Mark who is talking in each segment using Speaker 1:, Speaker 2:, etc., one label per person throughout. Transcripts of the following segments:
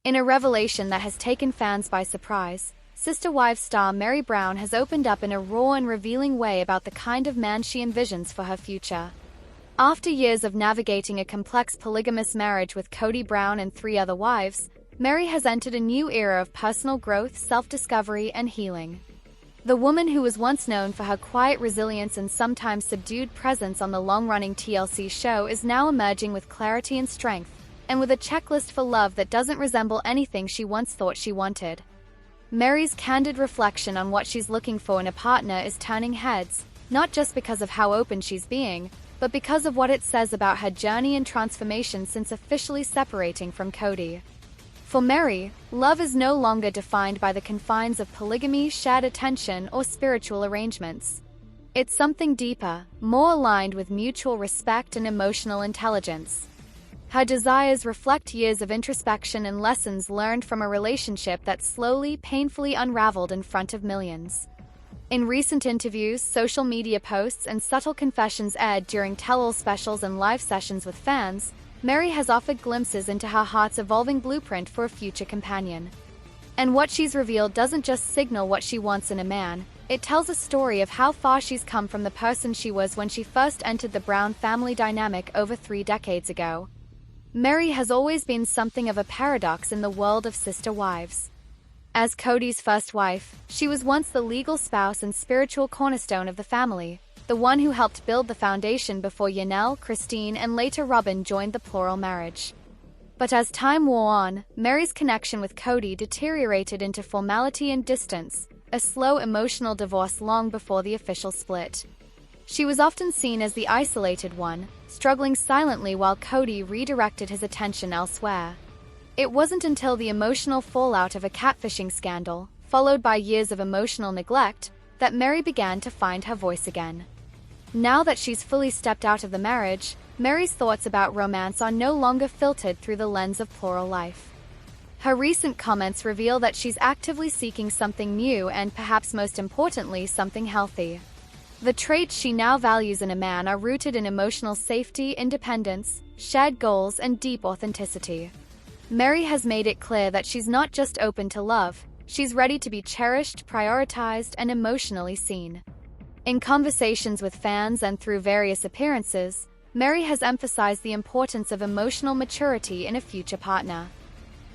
Speaker 1: In a revelation that has taken fans by surprise, Sister Wives star Meri Brown has opened up in a raw and revealing way about the kind of man she envisions for her future. After years of navigating a complex polygamous marriage with Kody Brown and 3 other wives, Meri has entered a new era of personal growth, self-discovery, and healing. The woman who was once known for her quiet resilience and sometimes subdued presence on the long-running TLC show is now emerging with clarity and strength, and with a checklist for love that doesn't resemble anything she once thought she wanted. Meri's candid reflection on what she's looking for in a partner is turning heads, not just because of how open she's being, but because of what it says about her journey and transformation since officially separating from Kody. For Meri, love is no longer defined by the confines of polygamy, shared attention, or spiritual arrangements. It's something deeper, more aligned with mutual respect and emotional intelligence. Her desires reflect years of introspection and lessons learned from a relationship that slowly, painfully unraveled in front of millions. In recent interviews, social media posts, and subtle confessions aired during tell-all specials and live sessions with fans, Meri has offered glimpses into her heart's evolving blueprint for a future companion. And what she's revealed doesn't just signal what she wants in a man, it tells a story of how far she's come from the person she was when she first entered the Brown family dynamic over 3 decades ago. Meri has always been something of a paradox in the world of sister wives. As Kody's first wife, she was once the legal spouse and spiritual cornerstone of the family, the one who helped build the foundation before Yanel, Christine, and later Robyn joined the plural marriage. But as time wore on, Meri's connection with Kody deteriorated into formality and distance, a slow emotional divorce long before the official split. She was often seen as the isolated one, struggling silently while Kody redirected his attention elsewhere. It wasn't until the emotional fallout of a catfishing scandal, followed by years of emotional neglect, that Meri began to find her voice again. Now that she's fully stepped out of the marriage, Meri's thoughts about romance are no longer filtered through the lens of plural life. Her recent comments reveal that she's actively seeking something new and, perhaps most importantly, something healthy. The traits she now values in a man are rooted in emotional safety, independence, shared goals, and deep authenticity. Meri has made it clear that she's not just open to love, she's ready to be cherished, prioritized, and emotionally seen. In conversations with fans and through various appearances, Meri has emphasized the importance of emotional maturity in a future partner.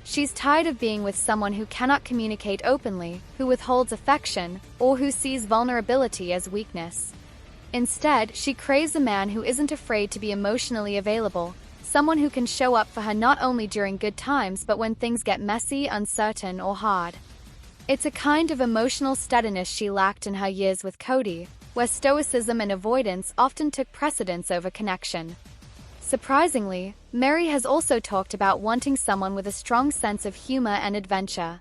Speaker 1: She's tired of being with someone who cannot communicate openly, who withholds affection, or who sees vulnerability as weakness. Instead, she craves a man who isn't afraid to be emotionally available, someone who can show up for her not only during good times but when things get messy, uncertain, or hard. It's a kind of emotional steadiness she lacked in her years with Kody, where stoicism and avoidance often took precedence over connection. Surprisingly, Meri has also talked about wanting someone with a strong sense of humor and adventure.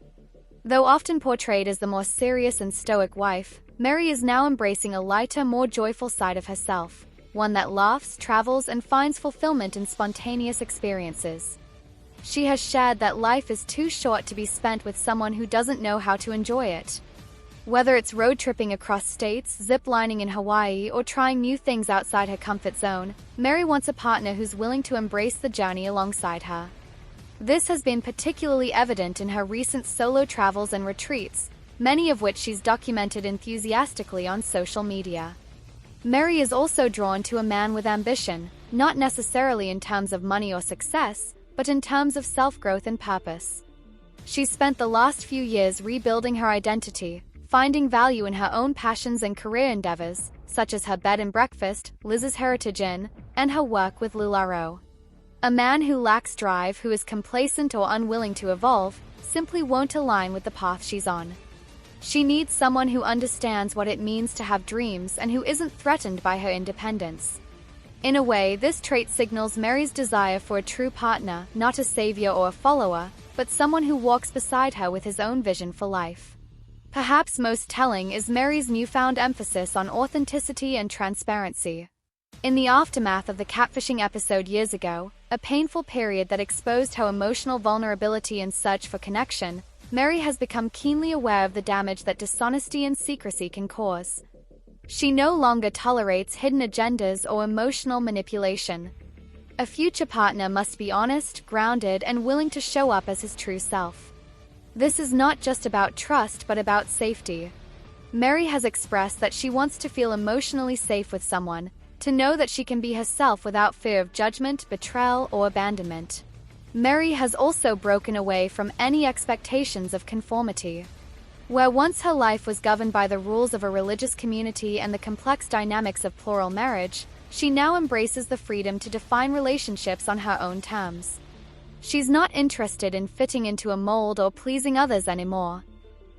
Speaker 1: Though often portrayed as the more serious and stoic wife, Meri is now embracing a lighter, more joyful side of herself, one that laughs, travels, and finds fulfillment in spontaneous experiences. She has shared that life is too short to be spent with someone who doesn't know how to enjoy it. Whether it's road tripping across states, zip-lining in Hawaii, or trying new things outside her comfort zone, Meri wants a partner who's willing to embrace the journey alongside her. This has been particularly evident in her recent solo travels and retreats, many of which she's documented enthusiastically on social media. Meri is also drawn to a man with ambition, not necessarily in terms of money or success, but in terms of self-growth and purpose. She's spent the last few years rebuilding her identity, finding value in her own passions and career endeavors, such as her bed and breakfast, Liz's Heritage Inn, and her work with LuLaRoe. A man who lacks drive, who is complacent or unwilling to evolve, simply won't align with the path she's on. She needs someone who understands what it means to have dreams and who isn't threatened by her independence. In a way, this trait signals Meri's desire for a true partner, not a savior or a follower, but someone who walks beside her with his own vision for life. Perhaps most telling is Meri's newfound emphasis on authenticity and transparency. In the aftermath of the catfishing episode years ago, a painful period that exposed her emotional vulnerability and search for connection, Meri has become keenly aware of the damage that dishonesty and secrecy can cause. She no longer tolerates hidden agendas or emotional manipulation. A future partner must be honest, grounded, and willing to show up as his true self. This is not just about trust, but about safety. Mary has expressed that she wants to feel emotionally safe with someone, to know that she can be herself without fear of judgment, betrayal, or abandonment. Mary has also broken away from any expectations of conformity. Where once her life was governed by the rules of a religious community and the complex dynamics of plural marriage, she now embraces the freedom to define relationships on her own terms. She's not interested in fitting into a mold or pleasing others anymore.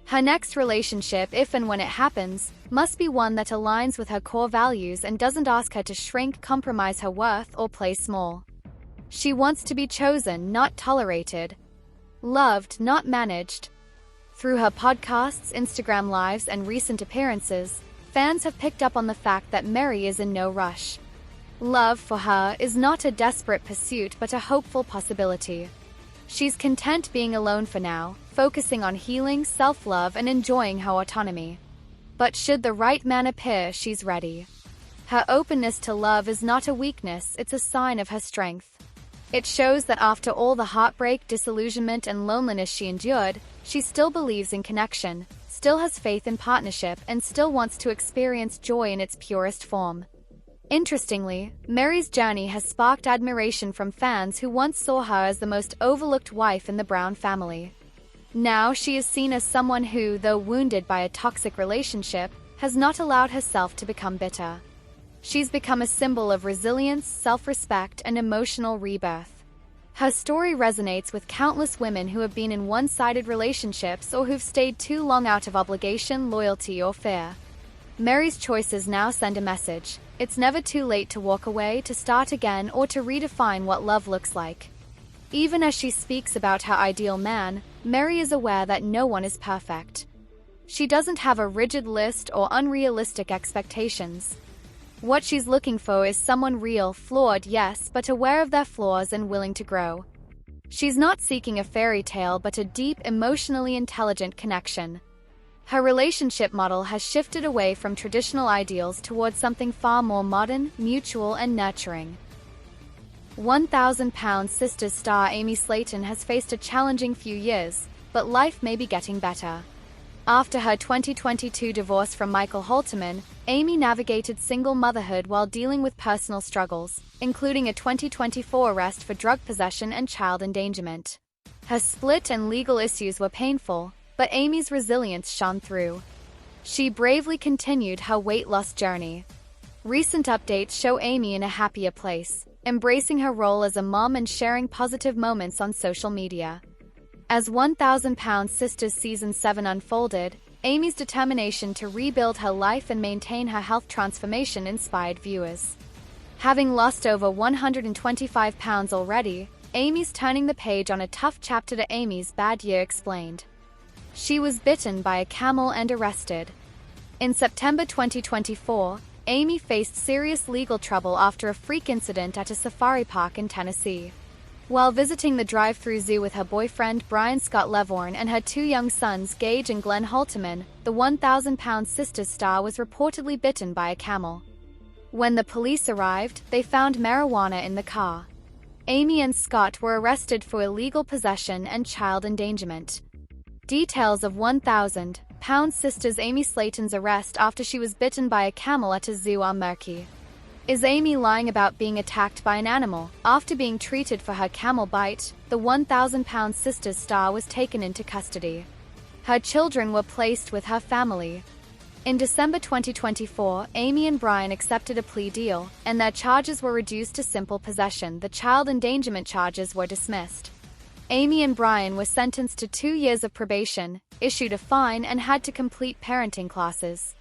Speaker 1: Her next relationship, if and when it happens, must be one that aligns with her core values and doesn't ask her to shrink, compromise her worth, or play small. She wants to be chosen, not tolerated. Loved, not managed. Through her podcasts, Instagram lives, and recent appearances, fans have picked up on the fact that Mary is in no rush. Love, for her, is not a desperate pursuit but a hopeful possibility. She's content being alone for now, focusing on healing, self-love, and enjoying her autonomy. But should the right man appear, she's ready. Her openness to love is not a weakness, it's a sign of her strength. It shows that after all the heartbreak, disillusionment, and loneliness she endured, she still believes in connection, still has faith in partnership, and still wants to experience joy in its purest form. Interestingly, Mary's journey has sparked admiration from fans who once saw her as the most overlooked wife in the Brown family. Now she is seen as someone who, though wounded by a toxic relationship, has not allowed herself to become bitter. She's become a symbol of resilience, self-respect, and emotional rebirth. Her story resonates with countless women who have been in one-sided relationships or who've stayed too long out of obligation, loyalty, or fear. Mary's choices now send a message. It's never too late to walk away, to start again, or to redefine what love looks like. Even as she speaks about her ideal man, Mary is aware that no one is perfect. She doesn't have a rigid list or unrealistic expectations. What she's looking for is someone real, flawed, yes, but aware of their flaws and willing to grow. She's not seeking a fairy tale but a deep, emotionally intelligent connection. Her relationship model has shifted away from traditional ideals towards something far more modern, mutual, and nurturing. 1,000-pound Sisters star Amy Slayton has faced a challenging few years, but life may be getting better. After her 2022 divorce from Michael Halterman, Amy navigated single motherhood while dealing with personal struggles, including a 2024 arrest for drug possession and child endangerment. Her split and legal issues were painful, but Amy's resilience shone through. She bravely continued her weight loss journey. Recent updates show Amy in a happier place, embracing her role as a mom and sharing positive moments on social media. As 1,000-pound Sisters Season 7 unfolded, Amy's determination to rebuild her life and maintain her health transformation inspired viewers. Having lost over 125 pounds already, Amy's turning the page on a tough chapter to Amy's bad year explained. She was bitten by a camel and arrested. In September 2024, Amy faced serious legal trouble after a freak incident at a safari park in Tennessee. While visiting the drive-through zoo with her boyfriend Brian Scott Levorn and her two young sons Gage and Glenn Halterman, the 1,000-pound Sisters star was reportedly bitten by a camel. When the police arrived, they found marijuana in the car. Amy and Scott were arrested for illegal possession and child endangerment. Details of 1,000-pound Sisters Amy Slayton's arrest after she was bitten by a camel at a zoo are murky. Is Amy lying about being attacked by an animal? After being treated for her camel bite, the 1,000-pound Sisters star was taken into custody. Her children were placed with her family. In December 2024, Amy and Brian accepted a plea deal, and their charges were reduced to simple possession. The child endangerment charges were dismissed. Amy and Brian were sentenced to 2 years of probation, issued a fine, and had to complete parenting classes.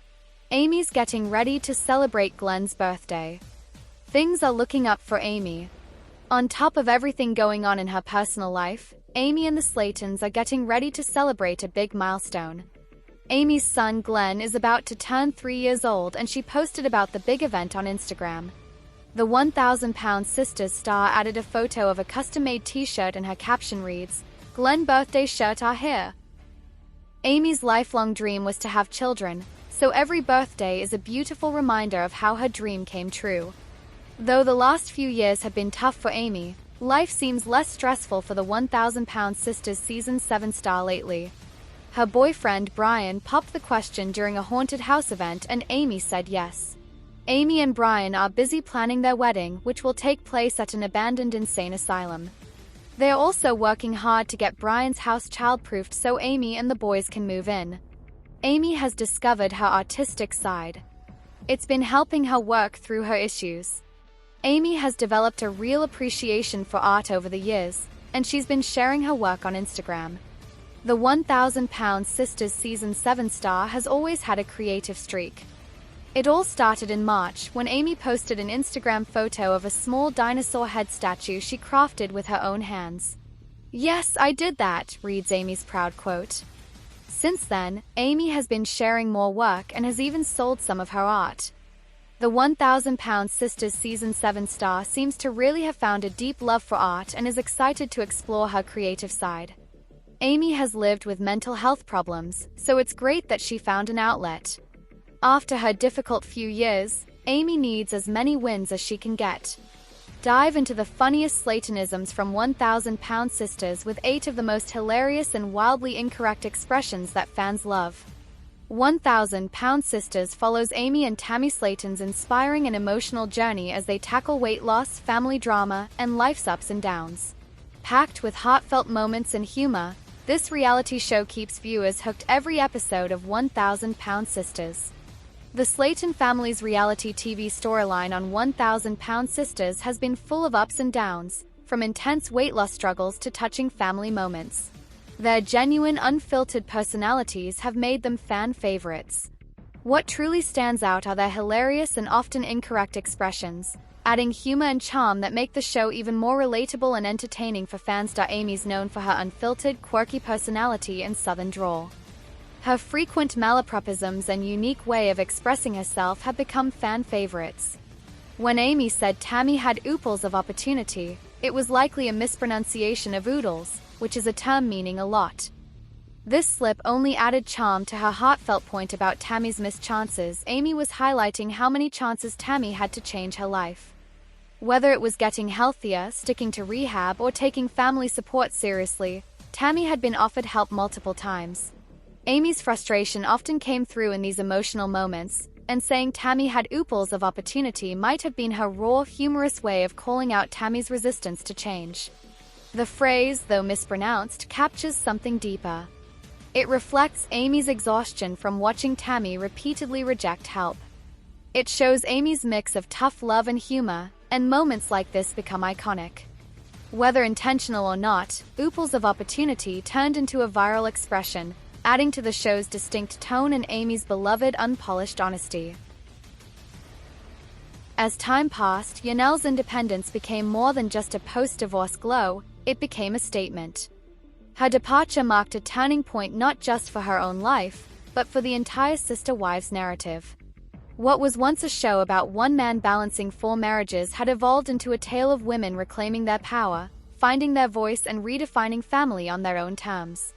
Speaker 1: Amy's getting ready to celebrate Glenn's birthday. Things are looking up for Amy. On top of everything going on in her personal life, Amy and the Slaytons are getting ready to celebrate a big milestone. Amy's son Glenn is about to turn 3 years old, and she posted about the big event on Instagram. The 1,000-pound Sisters star added a photo of a custom-made t-shirt and her caption reads, "Glenn birthday shirt are here." Amy's lifelong dream was to have children, so every birthday is a beautiful reminder of how her dream came true. Though the last few years have been tough for Amy, life seems less stressful for the 1,000-pound sisters season 7 star lately. Her boyfriend Brian popped the question during a haunted house event and Amy said yes. Amy and Brian are busy planning their wedding, which will take place at an abandoned insane asylum. They are also working hard to get Brian's house childproofed so Amy and the boys can move in. Amy has discovered her artistic side. It's been helping her work through her issues. Amy has developed a real appreciation for art over the years, and she's been sharing her work on Instagram. The 1,000-pound sisters season 7 star has always had a creative streak. It all started in March when Amy posted an Instagram photo of a small dinosaur head statue she crafted with her own hands. "Yes, I did that," reads Amy's proud quote. Since then, Amy has been sharing more work and has even sold some of her art. The 1,000-pound sisters season 7 star seems to really have found a deep love for art and is excited to explore her creative side. Amy has lived with mental health problems, so it's great that she found an outlet. After her difficult few years, Amy needs as many wins as she can get. Dive into the funniest Slaytonisms from 1,000-pound sisters with 8 of the most hilarious and wildly incorrect expressions that fans love. 1,000-pound sisters follows Amy and Tammy Slayton's inspiring and emotional journey as they tackle weight loss, family drama, and life's ups and downs. Packed with heartfelt moments and humor, this reality show keeps viewers hooked every episode of 1,000-pound sisters. The Slayton family's reality TV storyline on 1,000-pound sisters has been full of ups and downs, from intense weight loss struggles to touching family moments. Their genuine, unfiltered personalities have made them fan favorites. What truly stands out are their hilarious and often incorrect expressions, adding humor and charm that make the show even more relatable and entertaining for fans. Amy's known for her unfiltered, quirky personality and southern drawl. Her frequent malapropisms and unique way of expressing herself have become fan favorites. When Amy said Tammy had ooples of opportunity, it was likely a mispronunciation of oodles, which is a term meaning a lot. This slip only added charm to her heartfelt point about Tammy's missed chances. Amy was highlighting how many chances Tammy had to change her life. Whether it was getting healthier, sticking to rehab, or taking family support seriously, Tammy had been offered help multiple times. Amy's frustration often came through in these emotional moments, and saying Tammy had ooples of opportunity might have been her raw, humorous way of calling out Tammy's resistance to change. The phrase, though mispronounced, captures something deeper. It reflects Amy's exhaustion from watching Tammy repeatedly reject help. It shows Amy's mix of tough love and humor, and moments like this become iconic. Whether intentional or not, ooples of opportunity turned into a viral expression, adding to the show's distinct tone and Amy's beloved unpolished honesty. As time passed, Yanel's independence became more than just a post-divorce glow, it became a statement. Her departure marked a turning point not just for her own life, but for the entire Sister Wives narrative. What was once a show about one man balancing 4 marriages had evolved into a tale of women reclaiming their power, finding their voice and redefining family on their own terms.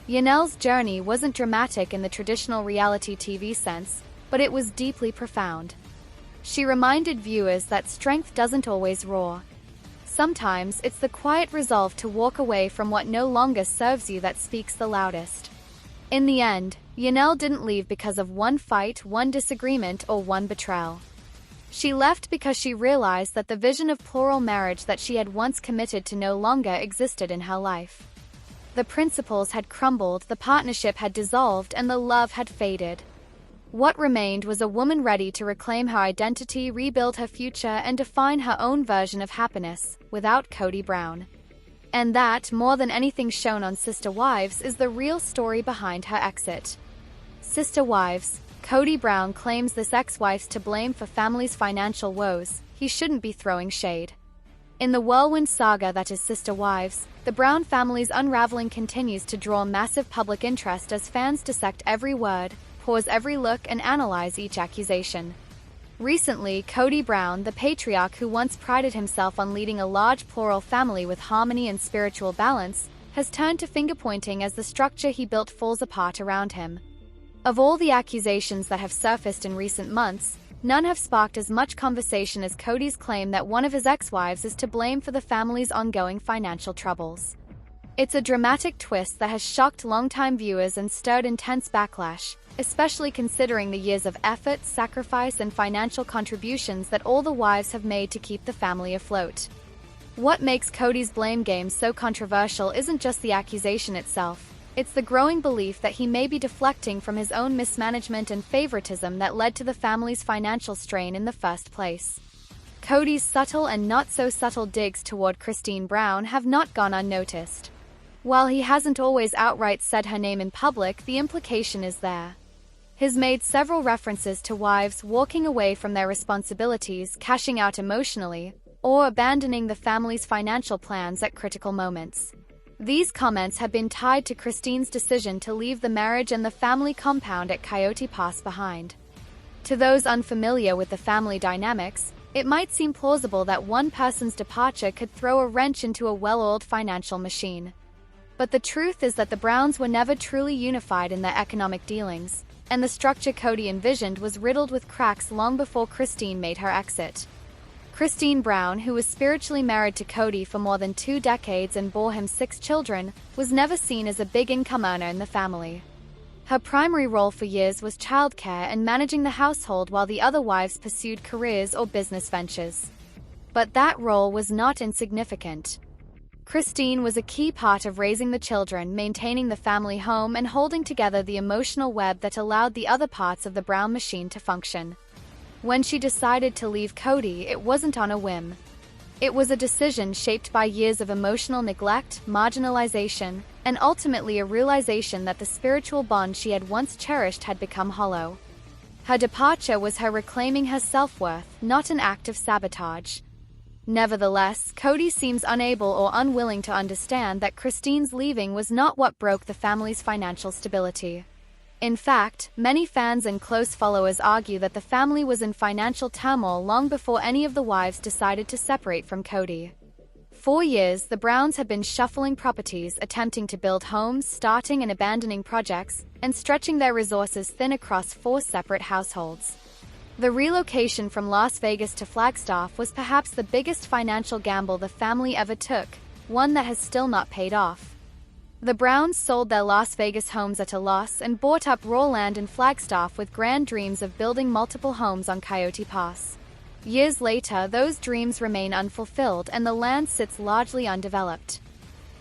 Speaker 1: Yanel's journey wasn't dramatic in the traditional reality TV sense, but it was deeply profound. She reminded viewers that strength doesn't always roar. Sometimes it's the quiet resolve to walk away from what no longer serves you that speaks the loudest. In the end, Yanel didn't leave because of one fight, one disagreement, or one betrayal. She left because she realized that the vision of plural marriage that she had once committed to no longer existed in her life. The principles had crumbled, the partnership had dissolved, and the love had faded. What remained was a woman ready to reclaim her identity, rebuild her future, and define her own version of happiness, without Kody Brown. And that, more than anything shown on Sister Wives, is the real story behind her exit. Sister Wives, Kody Brown claims this ex-wife's to blame for family's financial woes. He shouldn't be throwing shade. In the whirlwind saga that is Sister Wives, the Brown family's unraveling continues to draw massive public interest as fans dissect every word, pause every look, and analyze each accusation. Recently, Kody Brown, the patriarch who once prided himself on leading a large plural family with harmony and spiritual balance, has turned to finger-pointing as the structure he built falls apart around him. Of all the accusations that have surfaced in recent months, none have sparked as much conversation as Cody's claim that one of his ex-wives is to blame for the family's ongoing financial troubles. It's a dramatic twist that has shocked longtime viewers and stirred intense backlash, especially considering the years of effort, sacrifice, and financial contributions that all the wives have made to keep the family afloat. What makes Cody's blame game so controversial isn't just the accusation itself. It's the growing belief that he may be deflecting from his own mismanagement and favoritism that led to the family's financial strain in the first place. Cody's subtle and not-so-subtle digs toward Christine Brown have not gone unnoticed. While he hasn't always outright said her name in public, the implication is there. He's made several references to wives walking away from their responsibilities, cashing out emotionally, or abandoning the family's financial plans at critical moments. These comments have been tied to Christine's decision to leave the marriage and the family compound at Coyote Pass behind. To those unfamiliar with the family dynamics, it might seem plausible that one person's departure could throw a wrench into a well-oiled financial machine. But the truth is that the Browns were never truly unified in their economic dealings, and the structure Cody envisioned was riddled with cracks long before Christine made her exit. Christine Brown, who was spiritually married to Cody for more than 2 decades and bore him 6 children, was never seen as a big income earner in the family. Her primary role for years was childcare and managing the household while the other wives pursued careers or business ventures. But that role was not insignificant. Christine was a key part of raising the children, maintaining the family home, and holding together the emotional web that allowed the other parts of the Brown machine to function. When she decided to leave Cody, it wasn't on a whim. It was a decision shaped by years of emotional neglect, marginalization, and ultimately a realization that the spiritual bond she had once cherished had become hollow. Her departure was her reclaiming her self-worth, not an act of sabotage. Nevertheless, Cody seems unable or unwilling to understand that Christine's leaving was not what broke the family's financial stability. In fact, many fans and close followers argue that the family was in financial turmoil long before any of the wives decided to separate from Cody. For years, the Browns have been shuffling properties, attempting to build homes, starting and abandoning projects, and stretching their resources thin across 4 separate households. The relocation from Las Vegas to Flagstaff was perhaps the biggest financial gamble the family ever took, one that has still not paid off. The Browns sold their Las Vegas homes at a loss and bought up raw land in Flagstaff with grand dreams of building multiple homes on Coyote Pass. Years later, those dreams remain unfulfilled and the land sits largely undeveloped.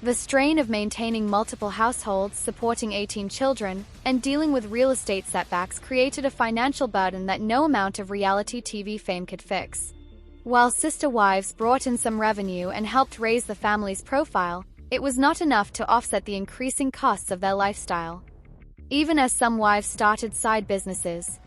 Speaker 1: The strain of maintaining multiple households, supporting 18 children, and dealing with real estate setbacks created a financial burden that no amount of reality TV fame could fix. While sister wives brought in some revenue and helped raise the family's profile, it was not enough to offset the increasing costs of their lifestyle. Even as some wives started side businesses,